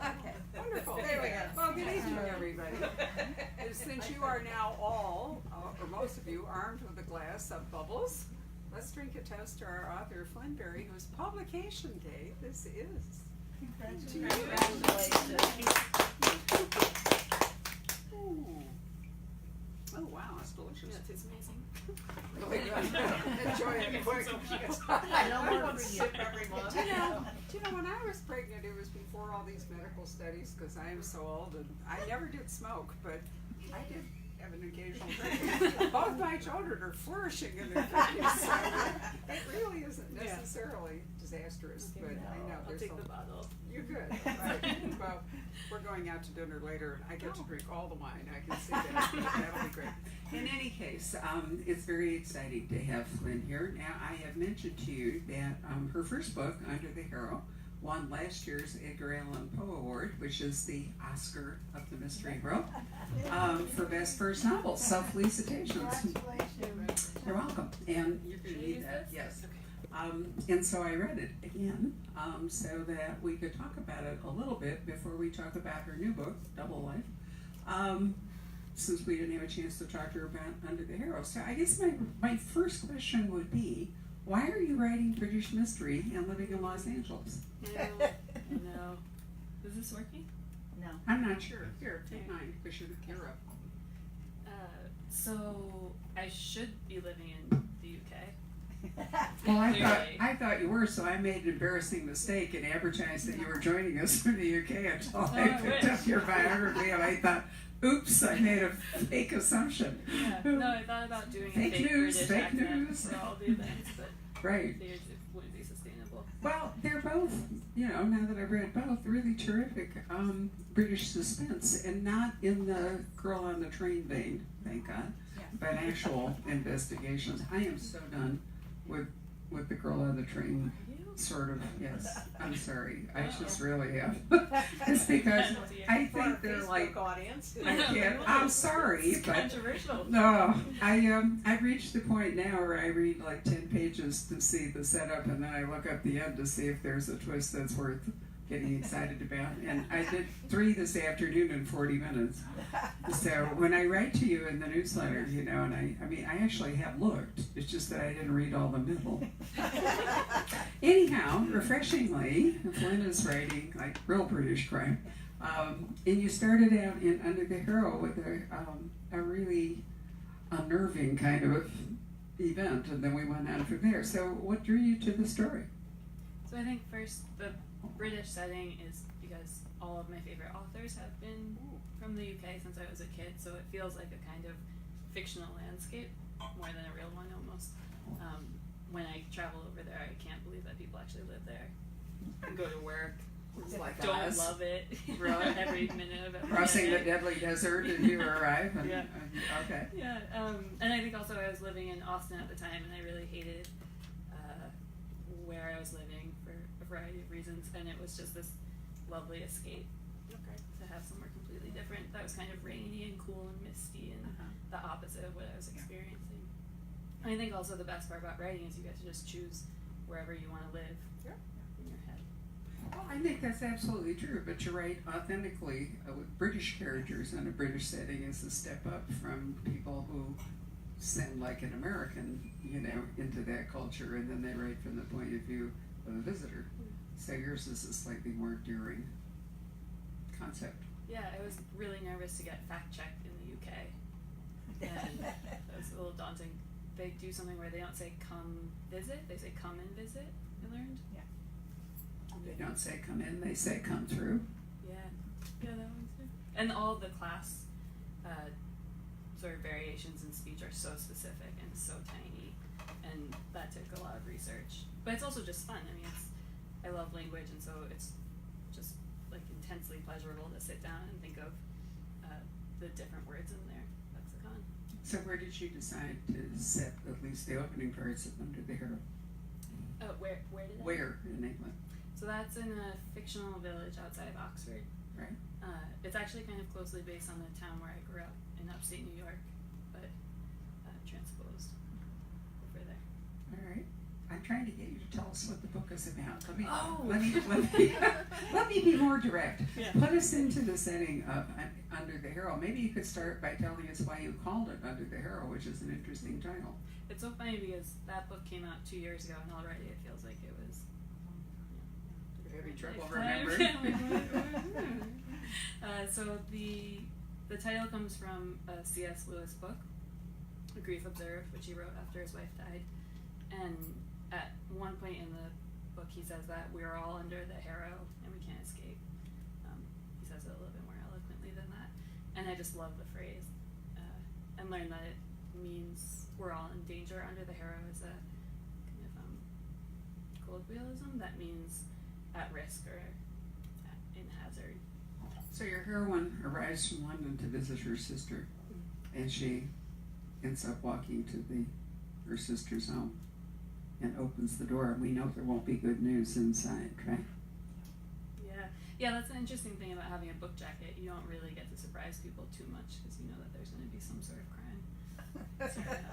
Okay. Wonderful. There we go. Well, good evening, everybody. Since you are now all, or most of you, armed with a glass of bubbles, let's drink a toast to our author, Flynn Berry, whose publication day this is. Congratulations. Ooh. Oh, wow, that's delicious. Yeah, it tastes amazing. Really good. Enjoy it quick. I know more for Sip every month. Do you know, when I was pregnant, it was before all these medical studies, because I am so old, and I never did smoke, but I did have an occasional drink. Both my children are flourishing in their 50s, so it really isn't necessarily disastrous, but I know I'll there's take the bottle. You're good, right. Well, we're going out to dinner later, and I get to drink all the wine, I can see that, that'll be great. In any case, it's very exciting to have Flynn here. Now, I have mentioned to you that her first book, Under the Harrow, won last year's Edgar Allan Poe Award, which is the Oscar of the mystery world, for Best First Novel, Self-Felicitations. Congratulations. You're welcome, and you're going to need that, yes. And so I read it again, so that we could talk about it a little bit before we talk about her new book, Double Life, since we didn't have a chance to talk to her about Under the Harrow. So I guess my first question would be, why are you writing British mystery and living in Los Angeles? I know. Is this working? No. I'm not sure. Here, take mine, because you're up. So I should be living in the UK. Well, Clearly. I thought you were, so I made an embarrassing mistake and advertised that you were joining us from the UK until I picked up your biography, and I thought, oops, I made a fake assumption. Yeah. No, I thought about doing Fake a fake news, British fake accent news. for all the events, but Right. figured it wouldn't be sustainable. Well, they're both, now that I've read both, really terrific British suspense, and not in the girl on the train vein, thank God, but actual investigations. I am so done with the girl on the train, sort of, yes. I'm sorry, I just really am. It's because I think they're like, audience. I'm sorry, It's but controversial. no, I've reached the point now where I read like 10 pages to see the setup, and then I look up the end to see if there's a twist that's worth getting excited about. And I did 3 this afternoon in 40 minutes. So when I write to you in the newsletter, and I actually have looked. It's just that I didn't read all the middle. Anyhow, refreshingly, Flynn is writing like real British crime. And you started out in Under the Harrow with a really unnerving kind of event, and then we went on from there. So what drew you to the story? So I think first, the British setting is because all of my favorite authors have been from the UK since I was a kid, so it feels like a kind of fictional landscape more than a real one almost. When I travel over there, I can't believe that people actually live there. I go to work, Like don't us. love it. Really? Every minute of it. Crossing the deadly desert, and you arrive. And, Yeah. Okay. Yeah, and I think also I was living in Austin at the time, and I really hated where I was living for a variety of reasons, and it was just this lovely escape to have somewhere completely different that was kind of rainy and cool and misty and the opposite of what I was experiencing. And I think also the best part about writing is you get to just choose wherever you want to live in your head. Well, I think that's absolutely true, but you write authentically with British characters in a British setting is a step up from people who send like an American, into that culture, and then they write from the point of view of a visitor. So yours is a slightly more enduring concept. Yeah, I was really nervous to get fact-checked in the UK, and that was a little daunting. They do something where they don't say come visit, they say come and visit, I learned. They don't say come in, they say come through. Yeah, that one too. And all the class sort of variations in speech are so specific and so tiny, and that took a lot of research. But it's also just fun. I mean, I love language, and so it's just like intensely pleasurable to sit down and think of the different words in their lexicon. So where did you decide to set at least the opening parts of Under the Harrow? Where did I? Where in England? So that's in a fictional village outside of Oxford. Right. It's actually kind of closely based on the town where I grew up in upstate New York, but transposed over there. All right. I'm trying to get you to tell us what the book is about. Let me Oh. let me be more more direct. Yeah. Put us into the setting of Under the Harrow. Maybe you could start by telling us why you called it Under the Harrow, which is an interesting title. It's so funny because that book came out 2 years ago, and already it feels like it was. You're having trouble Lifetime. remembering. So the title comes from a C.S. Lewis book, A Grief Observed, which he wrote after his wife died. And at one point in the book, he says that we are all under the harrow and we can't escape. He says it a little bit more eloquently than that. And I just love the phrase, and learned that it means we're all in danger. Under the harrow is a kind of colloquialism that means at risk or in hazard. So your heroine arrives from London to visit her sister, and she ends up walking to her sister's home and opens the door, and we know there won't be good news inside, right? Yeah, that's an interesting thing about having a book jacket. You don't really get to surprise people too much because you know that there's going to be some sort of crime.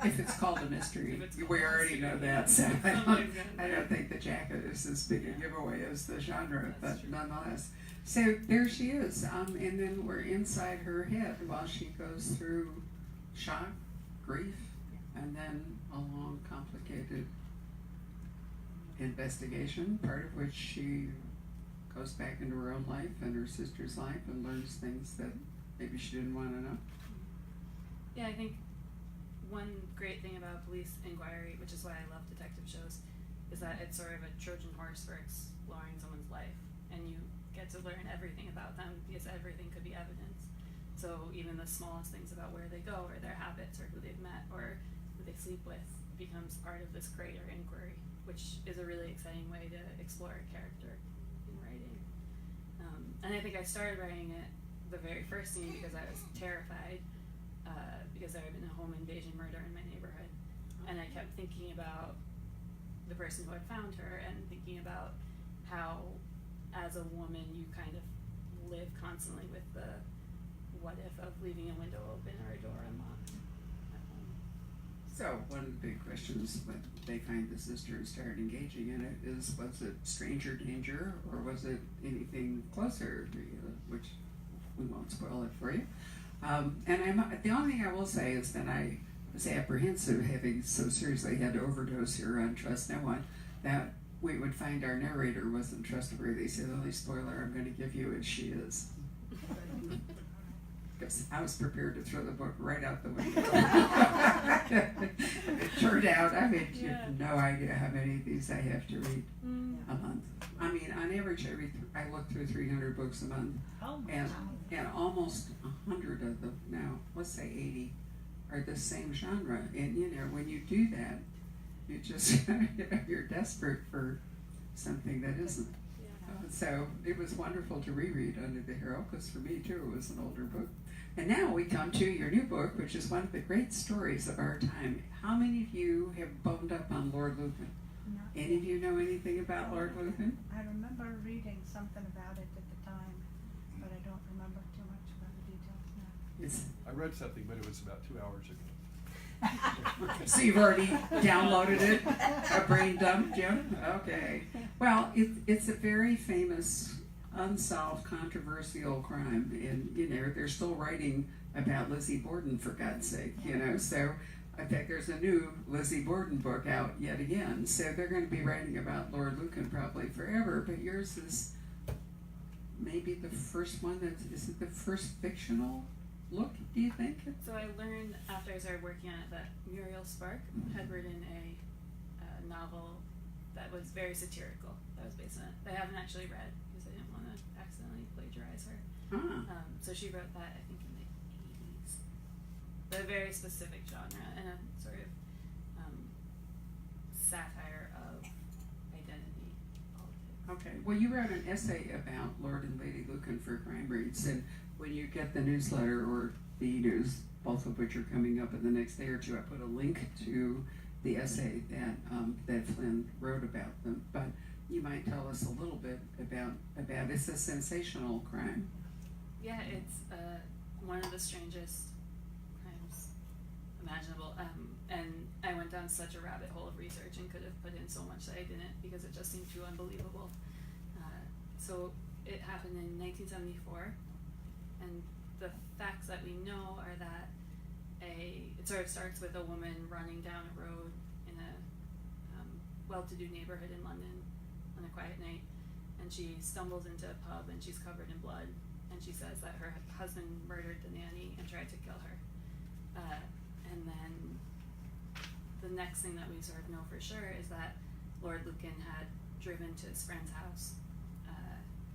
If it's called a mystery, If it's we called a already mystery, know yeah. that, so Somebody's gonna I do don't it. think the jacket is as big a giveaway as the genre, That's but true. nonetheless. So there she is, and then we're inside her head while she goes through shock, grief, and then a long, complicated investigation, part of which she goes back into her own life and her sister's life and learns things that maybe she didn't want to know. Yeah, I think one great thing about police inquiry, which is why I love detective shows, is that it's sort of a Trojan horse for exploring someone's life, and you get to learn everything about them because everything could be evidence. So even the smallest things about where they go or their habits or who they've met or who they sleep with becomes part of this greater inquiry, which is a really exciting way to explore a character in writing. And I think I started writing it the very first scene because I was terrified because there had been a home invasion murder in my neighborhood. And I kept thinking about the person who had found her and thinking about how, as a woman, you kind of live constantly with the what if of leaving a window open or a door unlocked at home. So one of the big questions when they find the sister and start engaging in it is, was it stranger danger or was it anything closer, which we won't spoil it for you. And the only thing I will say is that I was apprehensive, having so seriously had to overdose here on Trust No One, that we would find our narrator wasn't trustworthy. So the only spoiler I'm going to give you is she is. Because I was prepared to throw the book right out the window. It turned out, you have no idea how many of these I have to read a month. I mean, on average, I look through 300 books a month, and almost 100 of them now, let's say 80, are the same genre. And when you do that, you just you're desperate for something that isn't. So it was wonderful to reread Under the Harrow, because for me too, it was an older book. And now we come to your new book, which is one of the great stories of our time. How many of you have boned up on Lord Lucan? No. Any of you know anything about Lord Lucan? I remember reading something about it at the time, but I don't remember too much about the details now. I read something, but it was about 2 hours ago. So you've already downloaded it? A brain dump, Jim? Okay. Well, it's a very famous, unsolved, controversial crime. And, they're still writing about Lizzie Borden, for God's sake, So, in fact, there's a new Lizzie Borden book out yet again. So they're going to be writing about Lord Lucan probably forever. But yours is maybe the first one is it the first fictional look, do you think? So I learned after I started working on it that Muriel Spark had written a novel that was very satirical, that was based on it. I haven't actually read because I didn't want to accidentally plagiarize her. So she wrote that, I think, in the 80s. But a very specific genre and a sort of satire of identity politics. Okay. Well, you wrote an essay about Lord and Lady Lucan for Crime Reads, and when you get the newsletter or the e-news, both of which are coming up in the next day or two, I put a link to the essay that Flynn wrote about them. But you might tell us a little bit about it's a sensational crime. Yeah, it's one of the strangest crimes imaginable. And I went down such a rabbit hole of research and could have put in so much that I didn't because it just seemed too unbelievable. So it happened in 1974, and the facts that we know are that it sort of starts with a woman running down a road in a well-to-do neighborhood in London on a quiet night, and she stumbles into a pub and she's covered in blood, and she says that her husband murdered the nanny and tried to kill her. And then the next thing that we sort of know for sure is that Lord Lucan had driven to his friend's house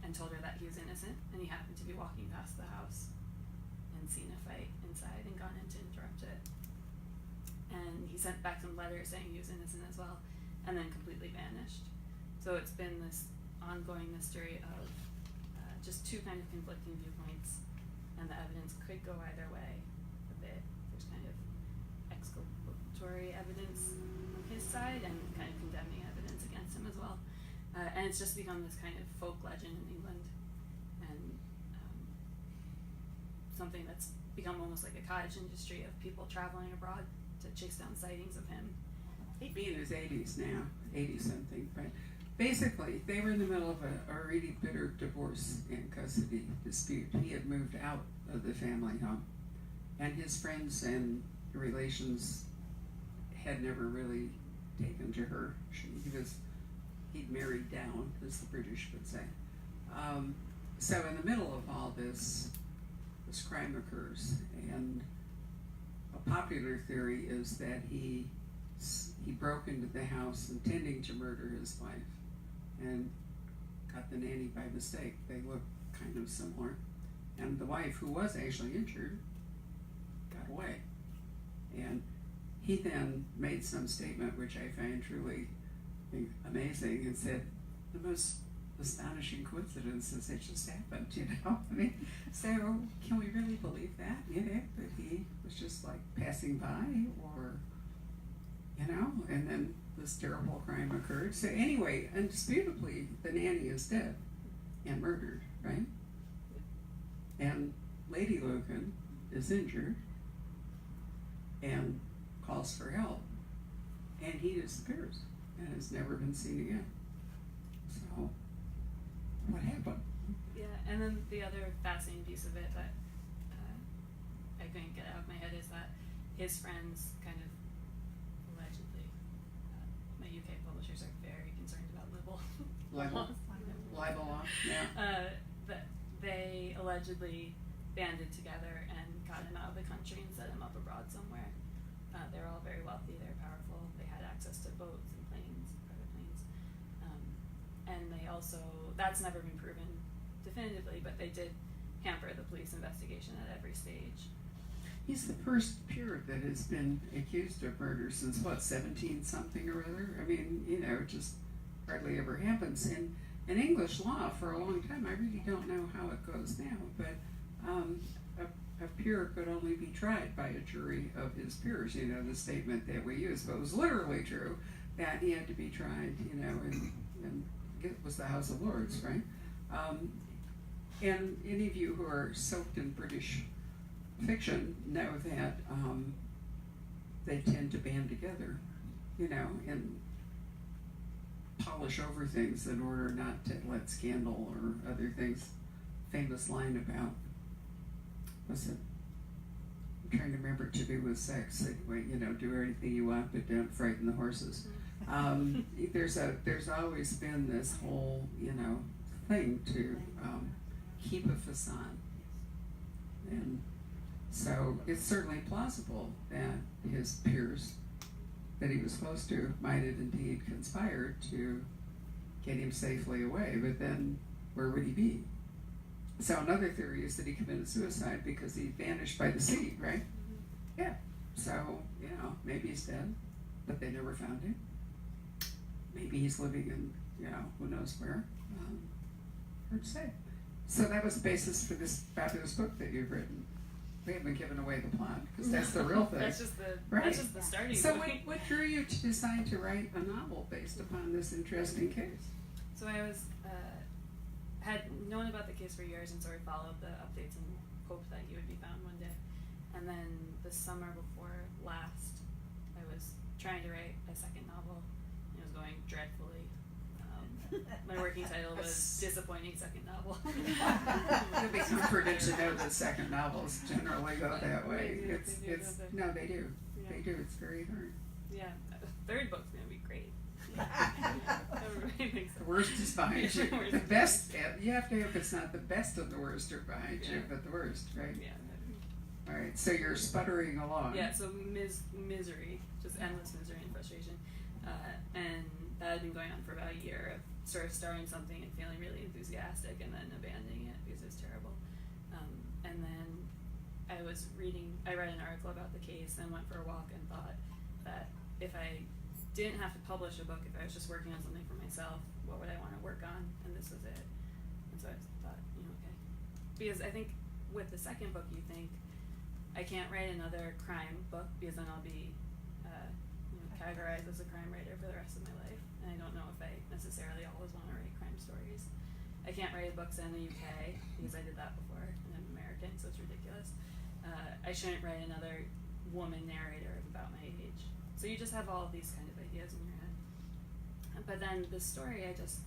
and told her that he was innocent, and he happened to be walking past the house and seen a fight inside and gone in to interrupt it. And he sent back some letters saying he was innocent as well, and then completely vanished. So it's been this ongoing mystery of just two kind of conflicting viewpoints, and the evidence could go either way a bit. There's kind of exculpatory evidence on his side and kind of condemning evidence against him as well. And it's just become this kind of folk legend in England, and something that's become almost like a cottage industry of people traveling abroad to chase down sightings of him. He'd be in his 80s now, 80-something, but basically they were in the middle of a really bitter divorce and custody dispute. He had moved out of the family home, and his friends and relations had never really taken to her. He'd married down, as the British would say. So in the middle of all this crime occurs, and a popular theory is that he broke into the house intending to murder his wife and got the nanny by mistake. They look kind of similar. And the wife, who was actually injured, got away. And he then made some statement which I find truly amazing, and said, the most astonishing coincidences that just happened, you know? I mean, so can we really believe that, you know, that he was just like passing by, or, you know, and then this terrible crime occurred. So anyway, indisputably, the nanny is dead and murdered, right? And Lady Lucan is injured and calls for help, and he disappears and has never been seen again. So, what happened? Yeah, and then the other fascinating piece of it that I couldn't get out of my head is that his friends kind of allegedly, my UK publishers are very concerned about libel. Libel law, yeah. That they allegedly banded together and got him out of the country and set him up abroad somewhere. They're all very wealthy, they're powerful, they had access to boats and planes, private planes. And they also, that's never been proven definitively, but they did hamper the police investigation at every stage. He's the first peer that has been accused of murder since, what, 17-something or other? I mean, you know, it just hardly ever happens. And in English law, for a long time, I really don't know how it goes now, but a peer could only be tried by a jury of his peers, you know, the statement that we use, but it was literally true that he had to be tried, you know, and it was the House of Lords, right? And any of you who are soaked in British fiction know that they tend to band together, you know, and polish over things in order not to let scandal or other things. Famous line about, what's it? I'm trying to remember, to do with sex. Anyway, you know, do everything you want, but don't frighten the horses. There's always been this whole, you know, thing to keep a facade, and so it's certainly plausible that his peers that he was close to might have indeed conspired to get him safely away, but then where would he be? So another theory is that he committed suicide because he vanished by the sea, right? Mm-hmm. Yeah. So, you know, maybe he's dead, but they never found him. Maybe he's living in, you know, who knows where. Hard to say. So that was the basis for this fabulous book that you've written. We haven't given away the plot, because that's the real thing. That's just the right. That's just the starting So point. what drew you to decide to write a novel based upon this interesting case? So I was had known about the case for years and sort of followed the updates and hoped that he would be found one day. And then the summer before last, I was trying to write a second novel, and it was going dreadfully. my working title was Disappointing Second Novel. You'll be comforted to know that second novels generally go that way. They do, It's, they do, it's, don't they? no, they do. Yeah. They do, it's very hard. Yeah, third book's gonna be great. Everybody thinks The worst is behind you. The worst The is best, you have to hope it's not the best of the worst are behind you, Yeah. but the worst, right? Yeah. All right, so you're sputtering along. Yeah, so misery, just endless misery and frustration. And that had been going on for about a year of sort of starting something and feeling really enthusiastic and then abandoning it because it was terrible. And then I read an article about the case and went for a walk and thought that if I didn't have to publish a book, if I was just working on something for myself, what would I want to work on? And this was it. And so I thought, okay. Because I think with the second book you think, I can't write another crime book because then I'll be categorized as a crime writer for the rest of my life. And I don't know if I necessarily always want to write crime stories. I can't write books in the UK because I did that before and I'm American, so it's ridiculous. I shouldn't write another woman narrator about my age. So you just have all of these kind of ideas in your head. But then this story, I just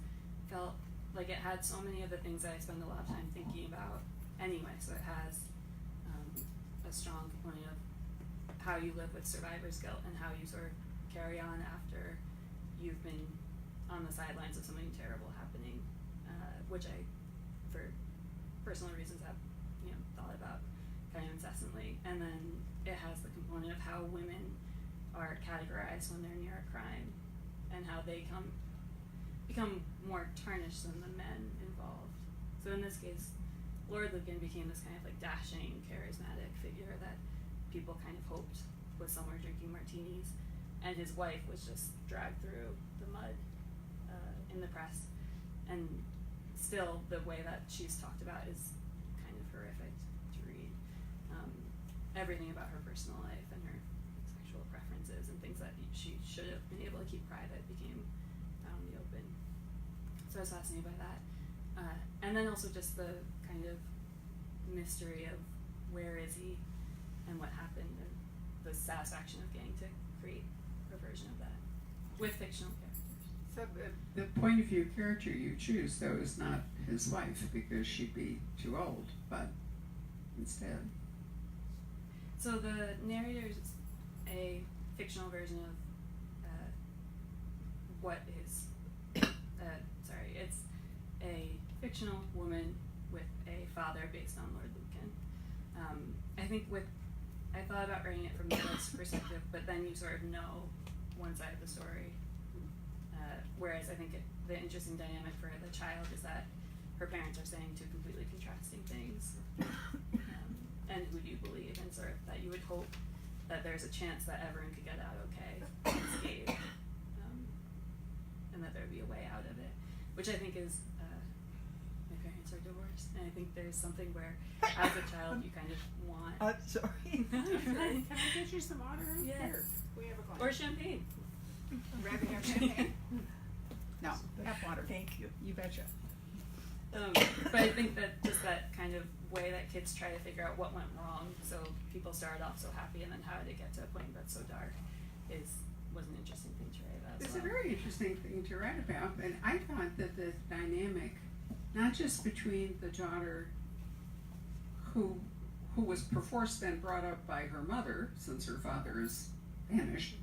felt like it had so many of the things that I spend a lot of time thinking about anyway. So it has a strong component of how you live with survivor's guilt and how you sort of carry on after you've been on the sidelines of something terrible happening, which I, for personal reasons, have thought about kind of incessantly. And then it has the component of how women are categorized when they're near a crime and how they become more tarnished than the men involved. So in this case, Lord Lucan became this kind of like dashing, charismatic figure that people kind of hoped was somewhere drinking martinis, and his wife was just dragged through the mud in the press. And still, the way that she's talked about is kind of horrific to read. Everything about her personal life and her sexual preferences and things that she should have been able to keep private became out in the open. So I was fascinated by that. And then also just the kind of mystery of where is he and what happened and the satisfaction of getting to create a version of that with fictional characters. So the point of view character you choose, though, is not his wife because she'd be too old, but instead. So the narrator is a fictional version of it's a fictional woman with a father based on Lord Lucan. I think I thought about writing it from the wife's perspective, but then you sort of know one side of the story. Whereas I think the interesting dynamic for the child is that her parents are saying two completely contrasting things. And who do you believe? And sort of that you would hope that there's a chance that everyone could get out okay unscathed, and that there would be a way out of it, which I think is my parents are divorced, and I think there's something where as a child you kind of want Sorry. Can I get you some water? Yeah. Here, we have a glass. or champagne. Rather have champagne? No, have water. Thank you. You betcha. But I think that just that kind of way that kids try to figure out what went wrong, so people started off so happy and then how did it get to a point that's so dark, was an interesting thing to write about. It's a very interesting thing to write about, and I thought that the dynamic, not just between the daughter who was perforce then brought up by her mother, since her father is vanished,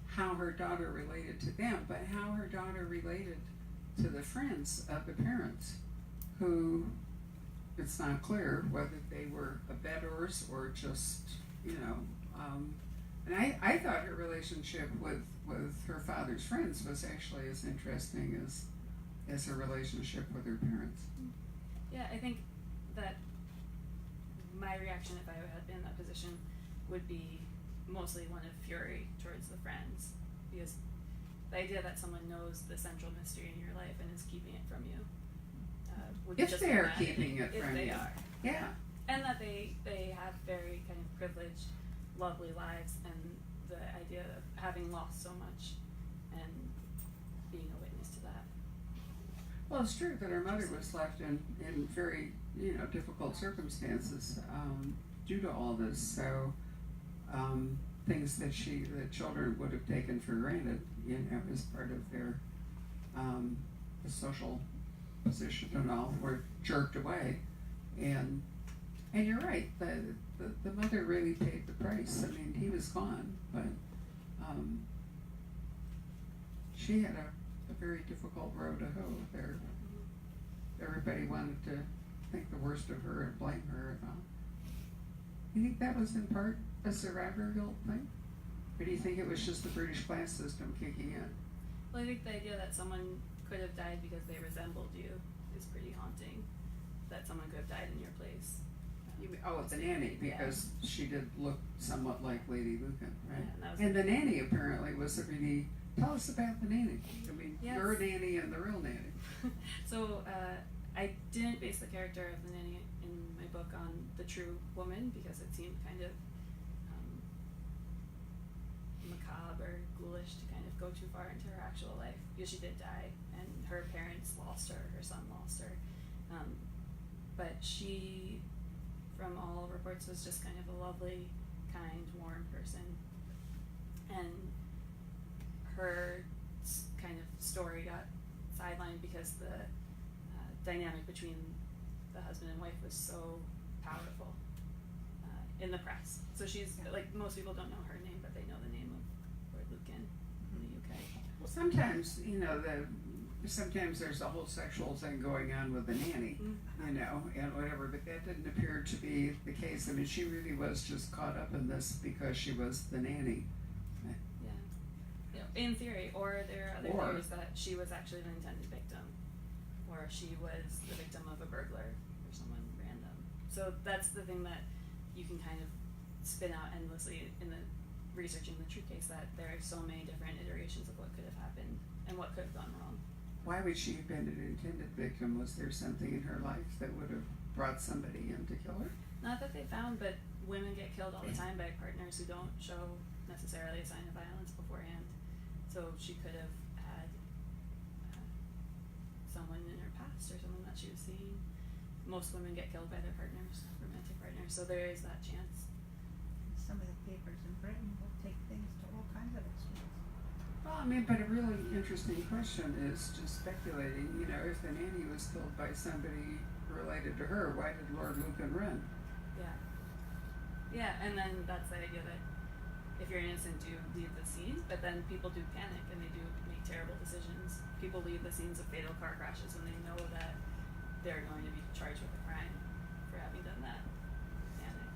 how her daughter related to them, but how her daughter related to the friends of the parents, who it's not clear whether they were abettors or just, and I thought her relationship with her father's friends was actually as interesting as her relationship with her parents. Yeah, I think that my reaction if I had been in that position would be mostly one of fury towards the friends, because the idea that someone knows the central mystery in your life and is keeping it from you would If just they are maddening. keeping it if from they you. are, Yeah. and that they have very kind of privileged, lovely lives, and the idea of having lost so much and being a witness to that. Well, it's true that her mother was left in very, difficult circumstances due to all this. So things that children would have taken for granted, as part of their the social position and all were jerked away, and you're right, the mother really paid the price. I mean, he was gone, but she had a very difficult road to hoe there. Everybody wanted to think the worst of her and blame her and all. You think that was in part a survivor guilt thing? Or do you think it was just the British class system kicking in? Well, I think the idea that someone could have died because they resembled you is pretty haunting. That someone could have died in your place. You mean, oh, the nanny, because she did look somewhat like Lady Lucan, right? Yeah, and the nanny apparently was a really. Tell us about the nanny. I mean, Yes. your nanny and the real nanny. So I didn't base the character of the nanny in my book on the true woman because it seemed kind of macabre or ghoulish to kind of go too far into her actual life, because she did die and her parents lost her, her son lost her. But she, from all reports, was just kind of a lovely, kind, warm person. And her kind of story got sidelined because the dynamic between the husband and wife was so powerful in the press. So she's, like, most people don't know her name, but they know the name of Lord Lucan in the UK. Well, sometimes, you know, sometimes there's a whole sexual thing going on with the nanny, you know, and whatever, but that didn't appear to be the case. I mean, she really was just caught up in this because she was the nanny. Yeah, in theory, or there are other theories that she was actually the intended victim, or she was the victim of a burglar or someone random. So that's the thing that you can kind of spin out endlessly in the researching the true case, that there are so many different iterations of what could have happened and what could have gone wrong. Why would she have been an intended victim? Was there something in her life that would have brought somebody in to kill her? Not that they found, but women get killed all the time by partners who don't show necessarily a sign of violence beforehand. So she could have had someone in her past or someone that she was seeing. Most women get killed by their partners, romantic partners, so there is that chance. Some of the papers in Britain will take things to all kinds of extremes. Well, I mean, but a really interesting question is just speculating, you know, if the nanny was killed by somebody related to her, why did Lord Lucan run? Yeah. Yeah, and then that's the idea that if you're innocent, you leave the scene, but then people do panic and they do make terrible decisions. People leave the scenes of fatal car crashes when they know that they're going to be charged with a crime for having done that. Panic.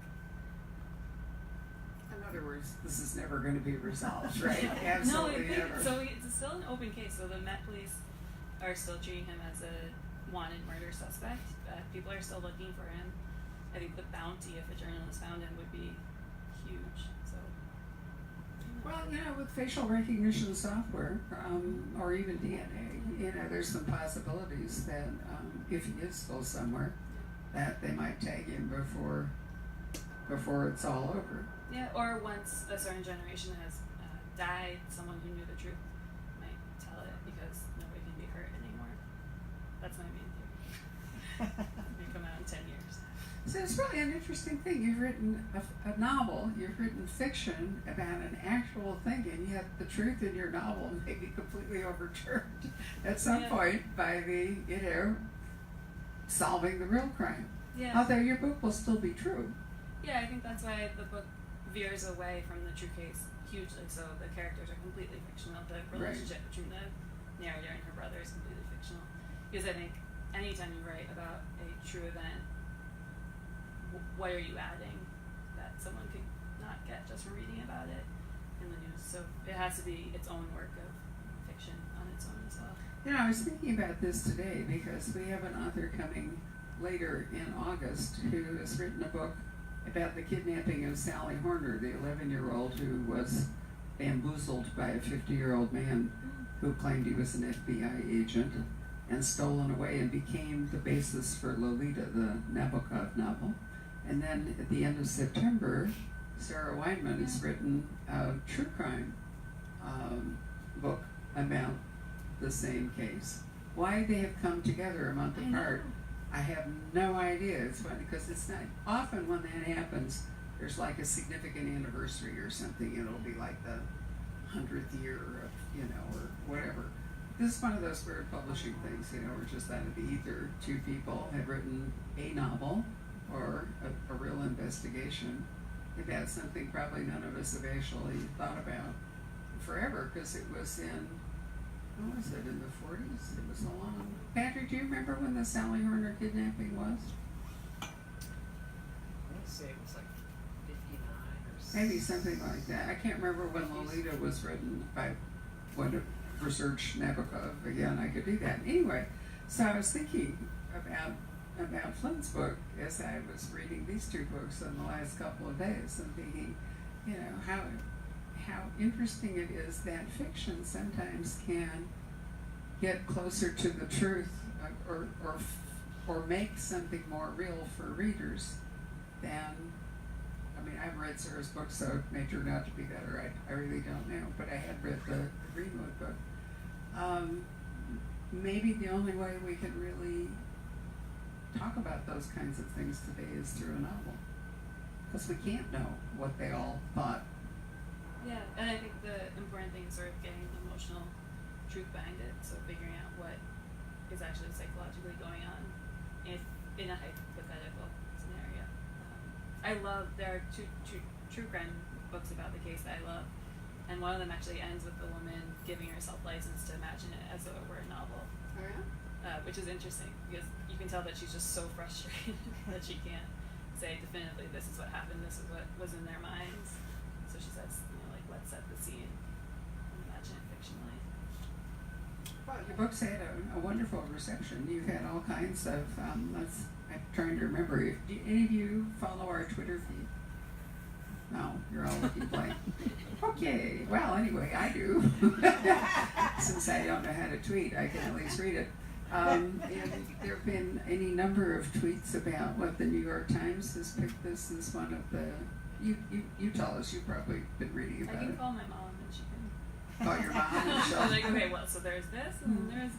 In other words, this is never going to be resolved, right? Absolutely never. So it's still an open case. So the Met Police are still treating him as a wanted murder suspect. People are still looking for him. I think the bounty, if a journalist found him, would be huge. So. Well, you know, with facial recognition software, or even DNA, you know, there's some possibilities that if he is still somewhere, that they might tag him before it's all over. Yeah, or once a certain generation has died, someone who knew the truth might tell it because nobody can be hurt anymore. That's my main theory. May come out in 10 years. So it's really an interesting thing. You've written a novel, you've written fiction about an actual thing, and yet the truth in your novel may be completely overturned at some point by the, you know, solving the real crime. Yeah. Although your book will still be true. Yeah, I think that's why the book veers away from the true case hugely. So the characters are completely fictional. The relationship between the narrator and her brother is completely fictional. Because I think anytime you write about a true event, what are you adding that someone could not get just from reading about it in the news? So it has to be its own work of fiction on its own as well. You know, I was thinking about this today because we have an author coming later in August who has written a book about the kidnapping of Sally Horner, the 11-year-old who was bamboozled by a 50-year-old man who claimed he was an FBI agent and stolen away, and became the basis for Lolita, the Nabokov novel. And then at the end of September, Sarah Weinman has written a true crime book about the same case. Why they have come together a month apart, I have no idea. It's funny because it's not often when that happens. There's like a significant anniversary or something. It'll be like the 100th year of, you know, or whatever. this is one of those weird publishing things, you know, we're just out of the ether. Two people had written a novel or a real investigation about something probably none of us have actually thought about forever, because it was in, what was it, in the 40s? It was a long... Patrick, do you remember when the Sally Horner kidnapping was? I want to say it was like 59 or Maybe something like that. I can't remember when Lolita was written. I would have researched Nabokov again. I could do that. Anyway, so I was thinking about Flynn's book as I was reading these two books in the last couple of days, and thinking, you know, how interesting it is that fiction sometimes can get closer to the truth, or make something more real for readers than, I mean, I've read Sarah's book, so it may turn out to be better. I really don't know, but I had read the Greenwood book. Maybe the only way we can really talk about those kinds of things today is through a novel, because we can't know what they all thought. Yeah, and I think the important thing is sort of getting the emotional truth behind it, so figuring out what is actually psychologically going on in a hypothetical scenario. There are two true crime books about the case that I love, and one of them actually ends with the woman giving herself license to imagine it as though it were a novel. Oh yeah? Which is interesting, because you can tell that she's just so frustrated that she can't say definitively this is what happened, this is what was in their minds. So she says, you know, like, let's set the scene and imagine it fictionally. Well, your books had a wonderful reception. You've had all kinds of, I'm trying to remember, do any of you follow our Twitter feed? No, you're all looking blank. Okay, well, anyway, I do. Since I don't know how to tweet, I can at least read it. And there have been any number of tweets about what the New York Times has picked this as one of the, you tell us, you've probably been reading about it. I can call my mom and she can. Call your mom and she'll... I'm like, okay, well, so there's this and then there's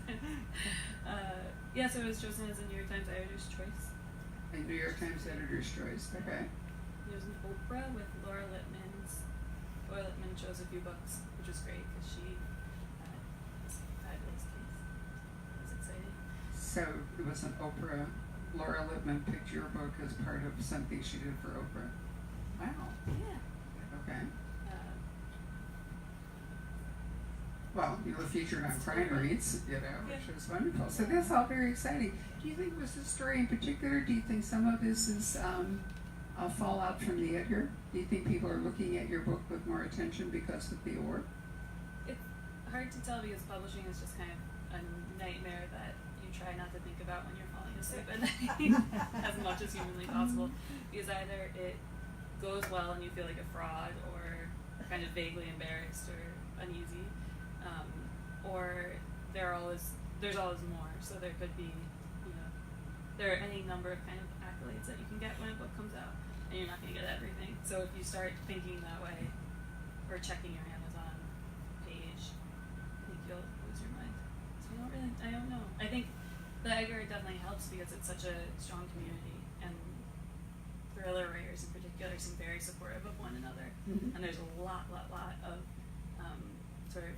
yeah, so it was chosen as a New York Times Editor's Choice. A New York Times Editor's Choice, okay. There's an Oprah with Laura Lippman chose a few books, which was great because she was a fabulous case. It was exciting. So it was an Oprah, Laura Lippman picked your book as part of something she did for Oprah. Wow. Yeah. Okay. Well, you were featured on Crime Reads, you know, which was wonderful. So that's all very exciting. Do you think, was this story in particular, do you think some of this is a fallout from the Edgar? Do you think people are looking at your book with more attention because of the award? It's hard to tell because publishing is just kind of a nightmare that you try not to think about when you're falling asleep at night as much as humanly possible. Because either it goes well and you feel like a fraud, or kind of vaguely embarrassed or uneasy, or there's always more. So there could be, you know, there are any number of kind of accolades that you can get when a book comes out, and you're not going to get everything. So if you start thinking that way, or checking your Amazon page, I think you'll lose your mind. So I don't know. I think the Edgar definitely helps because it's such a strong community, and thriller writers in particular seem very supportive of one another. Mm-hmm. And there's a lot of sort of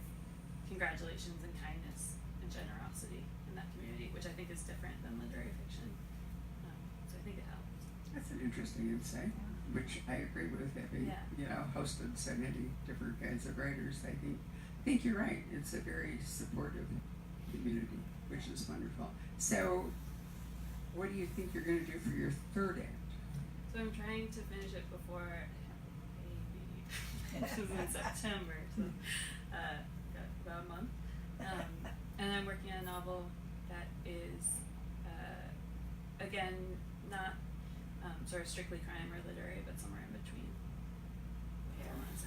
congratulations and kindness and generosity in that community, which I think is different than literary fiction. So I think it helps. That's an interesting insight, which I agree with, having, you know, hosted so many different kinds of writers. I think you're right. It's a very supportive community, which is wonderful. So what do you think you're going to do for your third act? So I'm trying to finish it before I have a baby, which is in September, so got about a month. And I'm working on a novel that is, again, not sort of strictly crime or literary, but somewhere in between.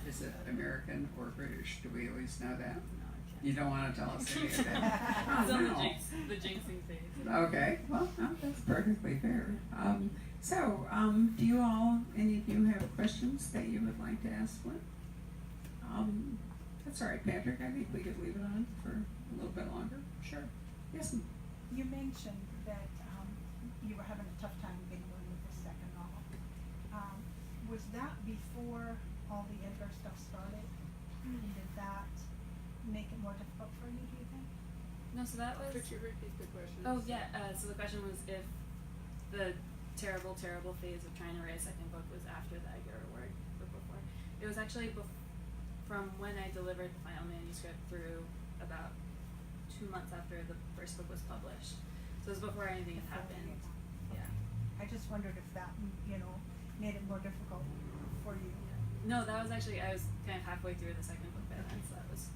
Is it American or British? Do we at least know that? No, I can't. You don't want to tell us any of that? It's Oh, on no. the jinxing phase. Okay, well, no, that's perfectly fair. So, do you all, any of you have questions that you would like to ask Flynn? That's all right, Patrick, I think we could leave it on for a little bit longer. Sure. Yes, ma'am. You mentioned that you were having a tough time getting going with the second novel. Was that before all the Edgar stuff started? Did that make it more difficult for you, do you think? So that was. Could you repeat the question? Oh yeah. So the question was if the terrible, terrible phase of trying to write a second book was after the Edgar Award or before. It was actually from when I delivered the final manuscript through about 2 months after the first book was published. So it was before anything had happened. Yeah. I just wondered if that, made it more difficult for you. No, that was actually, I was kind of halfway through the second book by then, so that was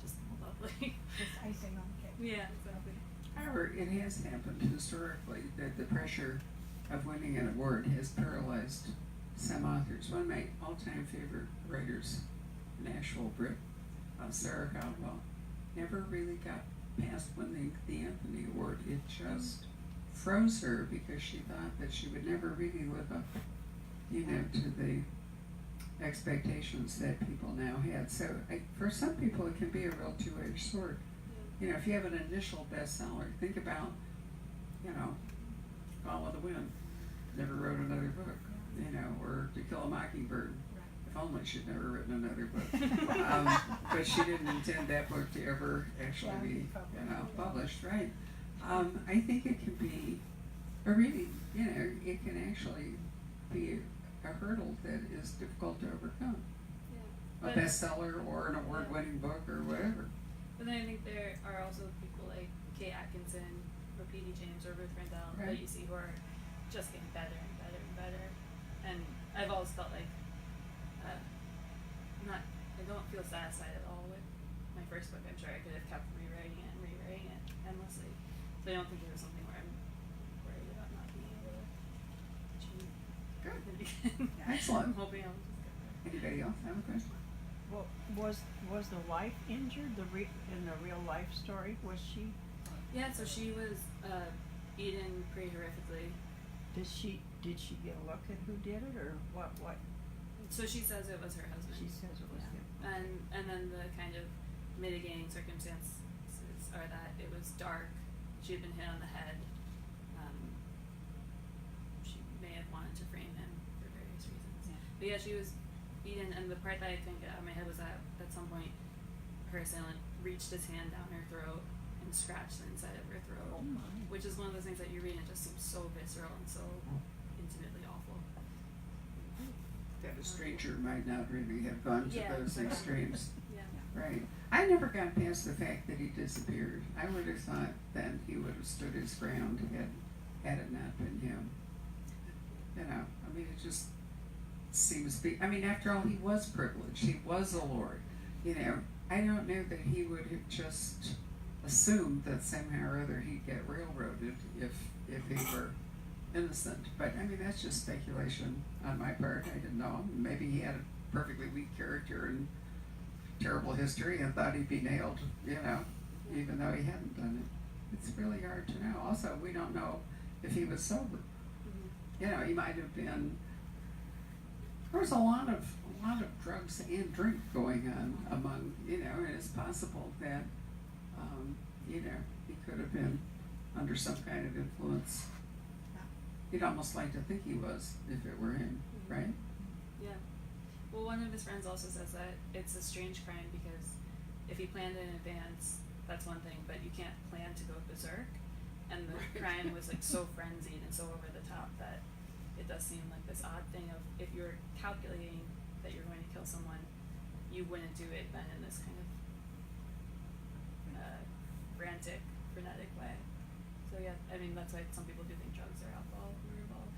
just lovely. Just icing on the cake. Yeah, exactly. However, it has happened historically that the pressure of winning an award has paralyzed some authors. One of my all-time favorite writers, Nashville Brit, Sarah Caldwell, never really got past winning the Anthony Award. It just froze her because she thought that she would never really live up, to the expectations that people now had. So for some people, it can be a real two-edged sword. If you have an initial bestseller, think about, Gone with the Wind. Never wrote another book, or To Kill a Mockingbird. If only she'd never written another book. But she didn't intend that book to ever actually be, published, right? I think it can be, it can actually be a hurdle that is difficult to overcome. Yeah. A bestseller or an award-winning book or whatever. But then I think there are also people like Kay Atkinson or P.D. James or Ruth Randall that you see who are just getting better and better and better. And I've always felt like I don't feel satisfied at all with my first book. I'm sure I could have kept rewriting it endlessly. So I don't think it was something where I'm worried about not being able to achieve. Good. Excellent. I'm hoping I'll just get there. Anybody else have a question? Well, was the wife injured? In the real life story, was she? Yeah, so she was beaten pretty horrifically. Did she get a look at who did it, or what? So she says it was her husband. She says it was him. And then the kind of mitigating circumstances are that it was dark. She had been hit on the head. She may have wanted to frame him for various reasons. Yeah. But yeah, she was beaten, and the part that I couldn't get out of my head was that at some point her assailant reached his hand down her throat and scratched the inside of her throat, Oh my. which is one of those things that you read and it just seems so visceral and so intimately awful. That a stranger might not really have gone to those extremes. Yeah. Right. I never got past the fact that he disappeared. I would have thought then he would have stood his ground had it not been him. It just seems after all, he was privileged. He was a lord. I don't know that he would have just assumed that somehow or other he'd get railroaded if he were innocent. But that's just speculation on my part. I didn't know him. Maybe he had a perfectly weak character and terrible history and thought he'd be nailed, even though he hadn't done it. It's really hard to know. Also, we don't know if he was sober. Mm-hmm. He might have been. There was a lot of drugs and drink going on among, and it's possible that, he could have been under some kind of influence. You'd almost like to think he was, if it were him, right? Yeah. Well, one of his friends also says that it's a strange crime because if he planned in advance, that's one thing, but you can't plan to go berserk. And the crime was so frenzied and so over the top that it does seem like this odd thing of if you're calculating that you're going to kill someone, you wouldn't do it then in this kind of frantic, frenetic way. So yeah, that's why some people do think drugs or alcohol were involved.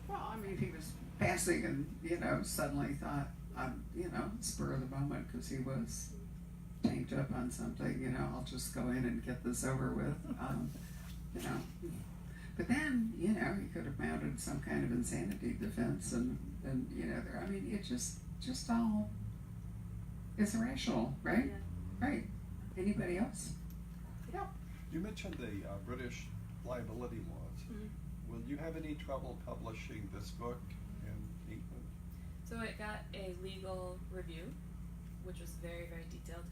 Well, he was passing and, suddenly thought, spur of the moment because he was tanked up on something, I'll just go in and get this over with, But then, he could have mounted some kind of insanity defense and it just all, it's irrational, right? Yeah. Right. Anybody else? Yeah. You mentioned the British liability laws. Mm-hmm. Will you have any trouble publishing this book in England? So it got a legal review, which was very, very detailed.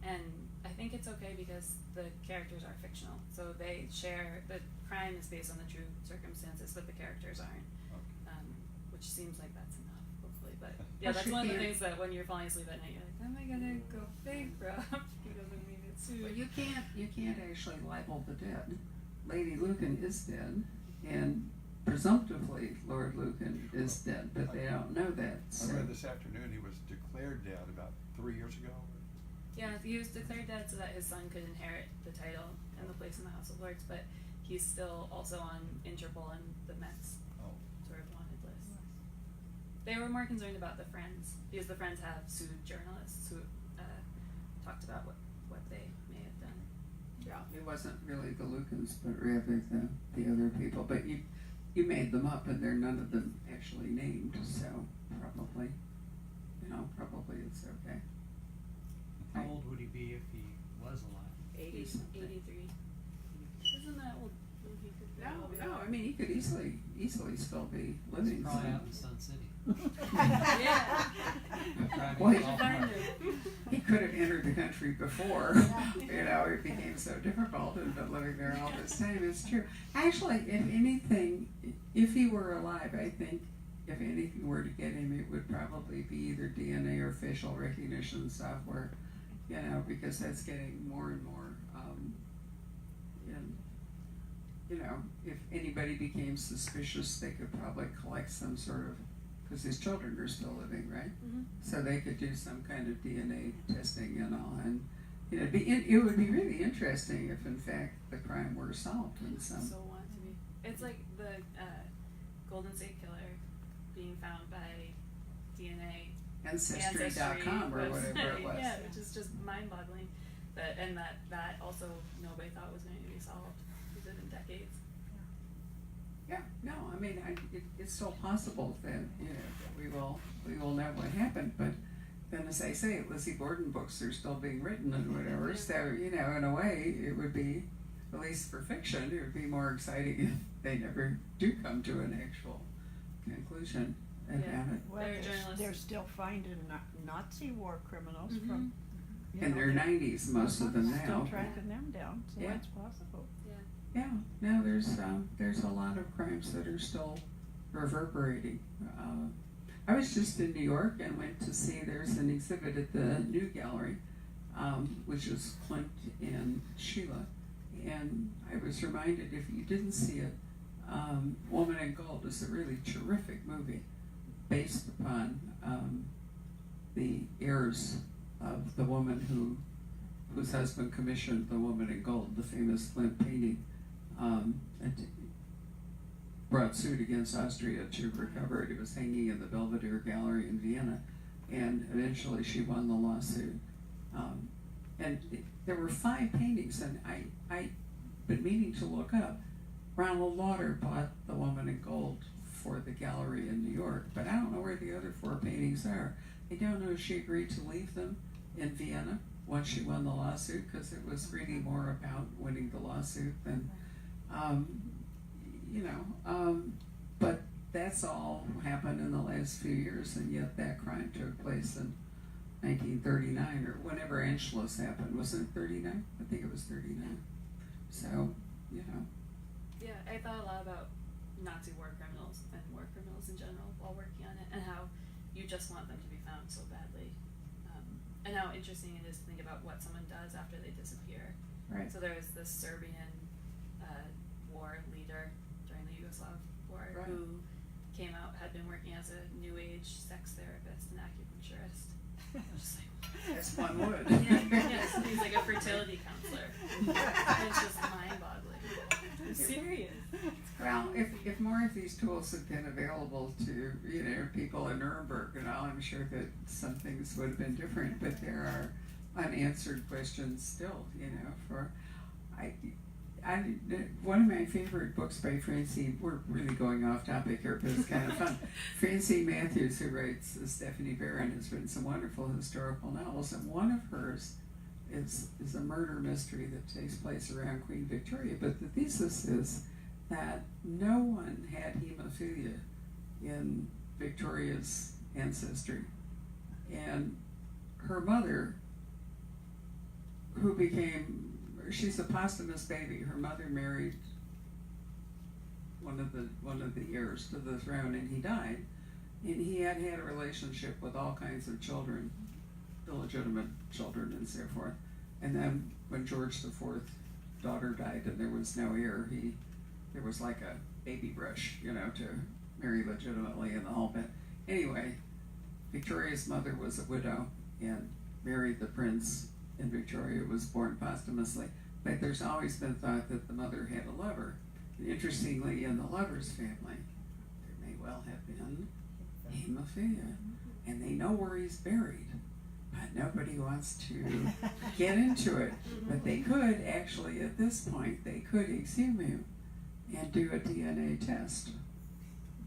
And I think it's okay because the characters are fictional. So they share, the crime is based on the true circumstances, but the characters aren't. Okay. Which seems like that's enough, hopefully. But yeah, that's one of the things that when you're falling asleep at night, you're like, am I gonna go bankrupt? Because it's Well, you can't actually libel the dead. Lady Lucan is dead, and presumptively Lord Lucan is dead, but they don't know that. I So. read this afternoon he was declared dead about 3 years ago. Yeah, he was declared dead so that his son could inherit the title and the place in the House of Lords, but he's still also on Interpol and the Met's Oh. sort of wanted list. They were more concerned about the Friends, because the Friends have sued journalists who talked about what they may have done. Yeah, it wasn't really the Lucans, but rather the other people. But you made them up, and they're none of them actually named, so probably it's okay. How old would he be if he was alive? 80 He's something. 83. Isn't that old? He could very well be No, old. I mean he could easily still be He's living. probably so- out in Sun City. Yeah. Driving Well, a he golf Find cart. him. He could have entered the country before, it became so difficult and been living there all this time. It's true. Actually, if anything, if he were alive, I think if anything were to get him, it would probably be either DNA or facial recognition software, because that's getting more and more, if anybody became suspicious, they could probably collect some sort of, because his children are still living, right? Mhm. So they could do some kind of DNA testing and all, and it would be really interesting if, in fact, the crime were solved in some. So want to be. It's like the Golden State Killer being found by DNA Ancestry.com or website. whatever it was. Yeah, which is just mind-boggling. And that also nobody thought was going to be solved within decades. Yeah, no, I mean, it's still possible that, that we will know what happened, but then as I say, Lizzie Borden books are still being written and whatever, Yeah. so, in a way, it would be, at least for fiction, it would be more exciting if they never do come to an actual conclusion about Yeah. it. Well, They're journalists. they're still finding Nazi war criminals Mhm. from, In their 90s, most of them still now. tracking them down, so Yeah. it's possible. Yeah, no, there's a lot of crimes that are still reverberating. I was just in New York and went to see, there's an exhibit at the New Gallery, which is Clint and Sheila, and I was reminded, if you didn't see it, Woman in Gold is a really terrific movie based upon the heirs of the woman whose husband commissioned The Woman in Gold, the famous Klimt painting, and brought suit against Austria to recover it. It was hanging in the Belvedere Gallery in Vienna, and eventually she won the lawsuit. There were 5 paintings, and I'd been meaning to look up. Ronald Lauder bought The Woman in Gold for the gallery in New York, but I don't know where the other 4 paintings are. I don't know if she agreed to leave them in Vienna once she won the lawsuit, because it was really more about winning the lawsuit than, but that's all happened in the last few years, and yet that crime took place in 1939 or whenever Anschluss happened. Wasn't it 39? I think it was 39. So, Yeah, I thought a lot about Nazi war criminals and war criminals in general while working on it, and how you just want them to be found so badly, and how interesting it is to think about what someone does after they disappear. right. So there was this Serbian war leader during the Yugoslav war Right. who came out, had been working as a new age sex therapist and acupuncturist. Just like, As one would. yes, he's like a fertility counselor. It's just mind-boggling. I'm serious. Well, if more of these tools had been available to, people in Nuremberg and all, I'm sure that some things would have been different, but there are unanswered questions still, one of my favorite books by Francine, we're really going off topic here, but it's kind of fun. Francine Matthews, who writes Stephanie Barron, has written some wonderful historical novels, and one of hers is a murder mystery that takes place around Queen Victoria, but the thesis is that no one had hemophilia in Victoria's ancestry. And her mother, she's a posthumous baby. Her mother married one of the heirs to the throne, and he died. And he had a relationship with all kinds of children, illegitimate children and so forth. And then when George the Fourth daughter died and there was no heir, there was like a baby brush, you know, to marry legitimately in the whole bit. Anyway, Victoria's mother was a widow and married the prince, and Victoria was born posthumously. But there's always been thought that the mother had a lover. And interestingly, in the lover's family, there may well have been hemophilia, and they know where he's buried, but nobody wants to get into it. But they could actually, at this point, they could exhume him and do a DNA test,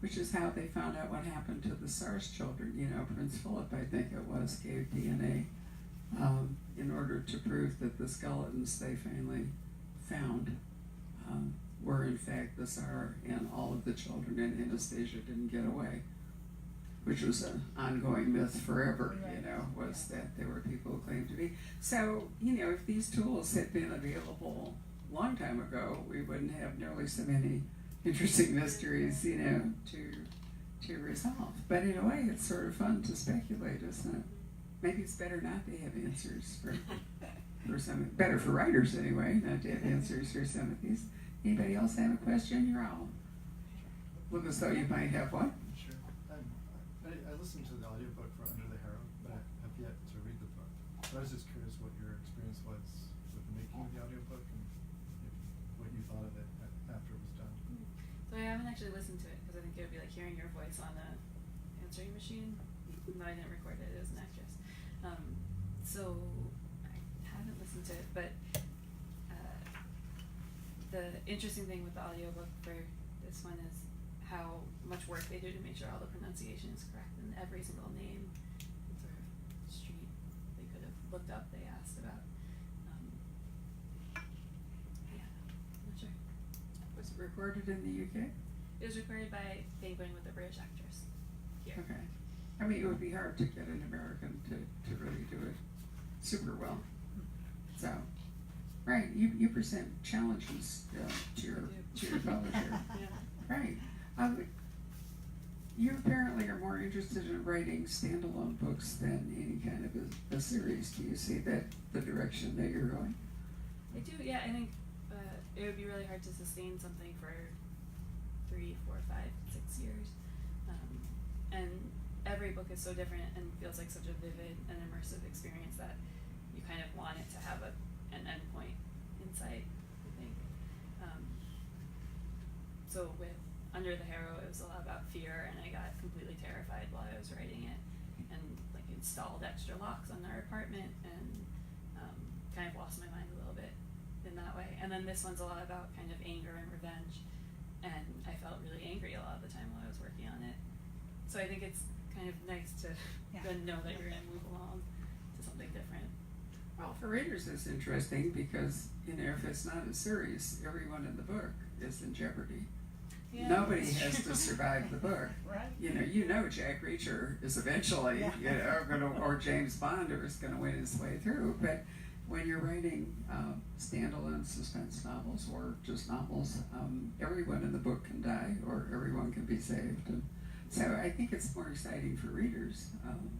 which is how they found out what happened to the Tsar's children. You know, Prince Philip, I think it was, gave DNA in order to prove that the skeletons they finally found were in fact the Tsar, and all of the children in Anastasia didn't get away, which was an ongoing myth forever, you know, was that there were people who claimed to be. So, you know, if these tools had been available a long time ago, we wouldn't have nearly so many interesting mysteries, you know, to resolve. But in a way, it's sort of fun to speculate, isn't it? Maybe it's better not to have answers for some, better for writers anyway, not to have answers for some of these. Anybody else have a question? You're all look as though you might have one. Sure. I listened to the audiobook for Under the Harrow, but I have yet to read the book. So I was just curious what your experience was with the making of the audiobook and what you thought of it after it was done. So I haven't actually listened to it because I think it would be like hearing your voice on a answering machine. No, I didn't record it as an actress. So I haven't listened to it, but the interesting thing with the audiobook for this one is how much work they do to make sure all the pronunciation is correct, and every single name and sort of street they could have looked up, they asked about. Yeah, I'm not sure. Was it recorded in the UK? It was recorded by Penguin with a British actress here. Okay. I mean, it would be hard to get an American to really do it super well. So, right, you present challenges to your publisher. Yeah. Right. You apparently are more interested in writing standalone books than any kind of a series. Do you see that the direction that you're going? I do, yeah. I think it would be really hard to sustain something for 3, 4, 5, 6 years. And every book is so different and feels like such a vivid and immersive experience that you kind of want it to have an endpoint in sight, I think. So with Under the Harrow, it was a lot about fear, and I got completely terrified while I was writing it, and like installed extra locks on our apartment, and kind of lost my mind a little bit in that way. And then this one's a lot about kind of anger and revenge, and I felt really angry a lot of the time while I was working on it. So I think it's kind of nice to then know that you're going to move along to something different. Well, for readers, it's interesting because, you know, if it's not a series, everyone in the book is in jeopardy. Yeah, Nobody that's has true. to survive the book. Right. You know Jack Reacher is eventually, you know, or James Bond is going to win his way through. But when you're writing standalone suspense novels or just novels, everyone in the book can die or everyone can be saved. And so I think it's more exciting for readers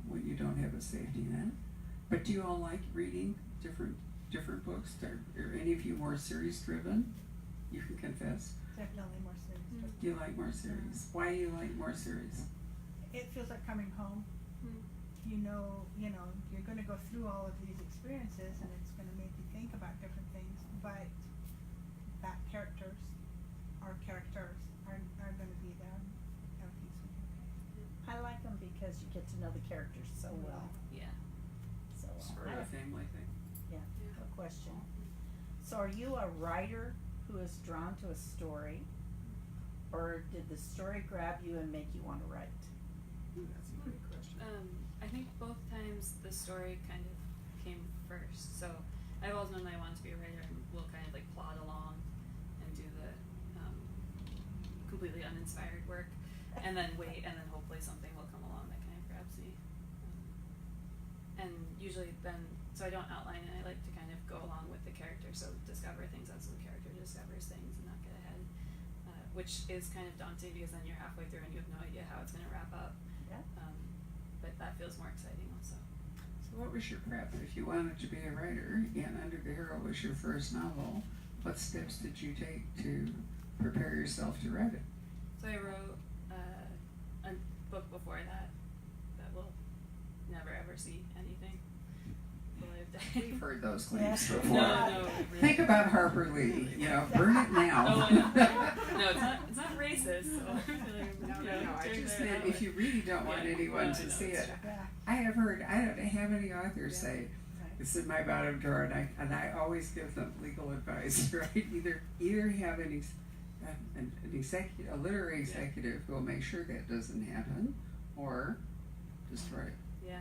when you don't have a safety net. But do you all like reading different books? Are any of you more series driven? You can confess. Definitely more serious. You like more series. Why do you like more series? It feels like coming home. You know, you're going to go through all of these experiences, and it's going to make you think about different things. But our characters are going to be there. Everything's going to be okay. I like them because you get to know the characters so well. Yeah. So It's sort I of a have family thing. a question. So are you a writer who is drawn to a story, or did the story grab you and make you want to write? That's a great question. I think both times the story kind of came first. So I've always known that I wanted to be a writer and will kind of like plod along and do the completely uninspired work, and then wait, and then hopefully something will come along that kind of grabs me. And usually then, so I don't outline it, I like to kind of go along with the character, so discover things as the character discovers things and not get ahead, which is kind of daunting because then you're halfway through and you have no idea how it's going to wrap up. Yeah. But that feels more exciting also. So what was your prep? If you wanted to be a writer and Under the Hero was your first novel, what steps did you take to prepare yourself to write it? So I wrote a book before that will never ever see anything. Will I have died? We've heard those claims Yes. before. No, really. Think about Harper Lee. Burn it now. Oh, I know. No, it's not racist. So No. I just meant if you really don't want anyone to see it. Yeah. I have heard. I don't have any authors say it's in my bottom drawer, and I always give them legal advice. Right? Either have an executive, a literary executive who will make sure that doesn't happen, or destroy it. Yeah.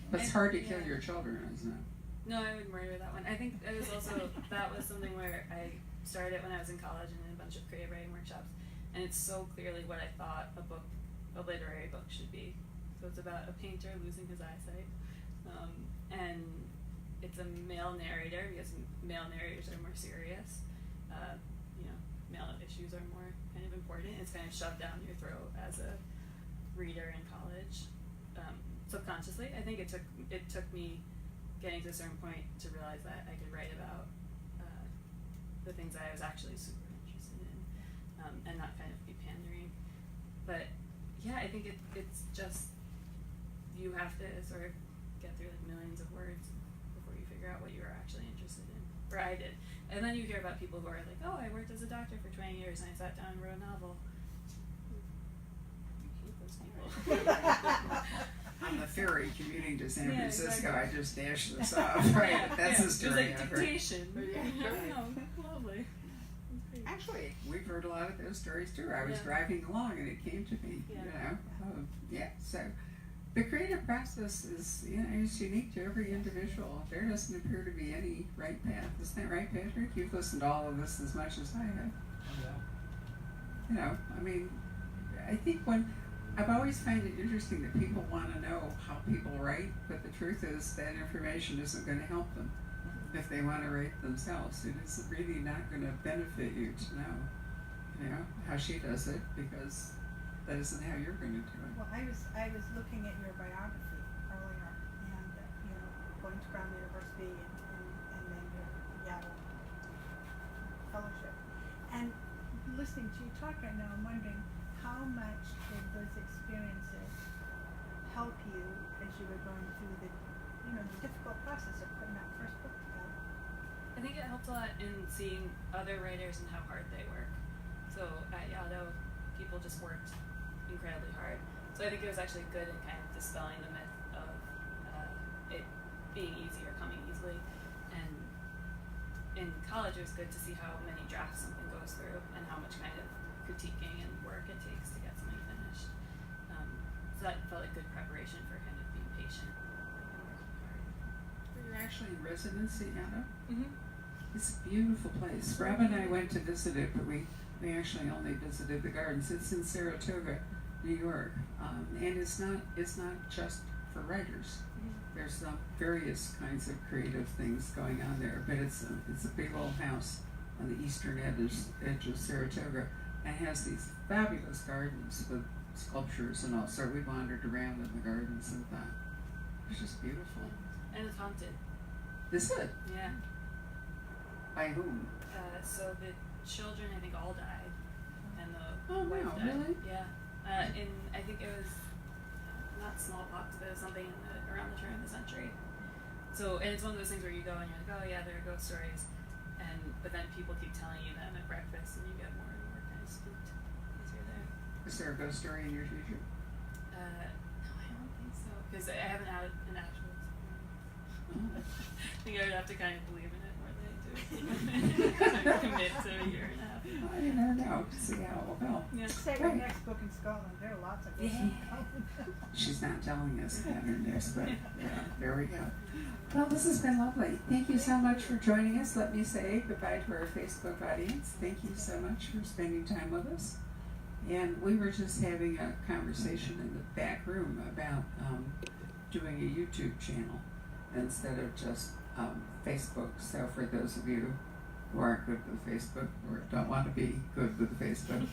But it's hard to kill your children, isn't it? No, I would murder that one. I think it was also that was something where I started when I was in college and in a bunch of creative writing workshops, and it's so clearly what I thought a literary book should be. So it's about a painter losing his eyesight, and it's a male narrator because male narrators are more serious. Male issues are more kind of important. It's kind of shoved down your throat as a reader in college, subconsciously. I think it took me getting to a certain point to realize that I could write about the things that I was actually super interested in, and not kind of be pandering. But yeah, I think it's just you have to sort of get through like millions of words before you figure out what you're actually interested in. Or I did. And then you hear about people who are like, oh, I worked as a doctor for 20 years and I sat down and wrote a novel. You hate those people. On the ferry commuting to San Yeah, Francisco, exactly. I just dashed this off. Right, that's a It was story like I've heard. dictation. Yeah. No, lovely. It's great. Actually, we've heard a lot of those stories too. I was Yeah. driving along and it came to me. So the creative process is is unique to every individual. There doesn't appear to be any right path. Isn't that right, Patrick? You've listened to all of this as much as I have. Oh, yeah. I think I've always found it interesting that people want to know how people write, but the truth is that information isn't going to help them if they want to write themselves. It is really not going to benefit you to know, how she does it, because that isn't how you're going to do it. Well, I was looking at your biography earlier, and going to Brown University and then your Yale fellowship, and listening to you talk right now, I'm wondering how much did those experiences help you as you were going through the difficult process of putting that first book together? I think it helped a lot in seeing other writers and how hard they work. So at Yale, people just worked incredibly hard. So I think it was actually good in kind of dispelling the myth of it being easy or coming easily. And in college, it was good to see how many drafts something goes through and how much kind of critiquing and work it takes to get something finished. So that felt like good preparation for kind of being patient and working hard. You're actually in residency, Anna? Mm-hmm. It's a beautiful place. Rob and I went to visit it, but we actually only visited the gardens. It's in Saratoga, New York, and it's not just for writers. There's some various kinds of creative things going on there, but it's a big old house on the eastern edge of Saratoga, and has these fabulous gardens with sculptures and all. So we wandered around in the gardens and thought it was just beautiful. And it's haunted. Is it? Yeah. By whom? So the children, I think, all died, and the Oh, wife wow, died. really? Yeah. In I think it was not smallpox, but it was something around the turn of the century. So, and it's one of those things where you go and you're like, oh yeah, there are ghost stories, but then people keep telling you them at breakfast, and you get more and more kind of spooked as you're there. Is there a ghost story in your future? No, I don't think so, because I haven't had an actual experience. I think I would have to kind of believe in it more than I do. Commit to a year and a half. Well, you never know. See how it will go. Yeah. Say Right. your next book in Scotland. There are lots of Yeah. books. She's not telling us that in this, but there we go. Well, this has been lovely. Thank you so much for joining us. Let me say goodbye to our Facebook audience. Thank you so much for spending time with us. And we were just having a conversation in the back room about doing a YouTube channel instead of just Facebook. So for those of you who aren't good with Facebook or don't want to be good with Facebook,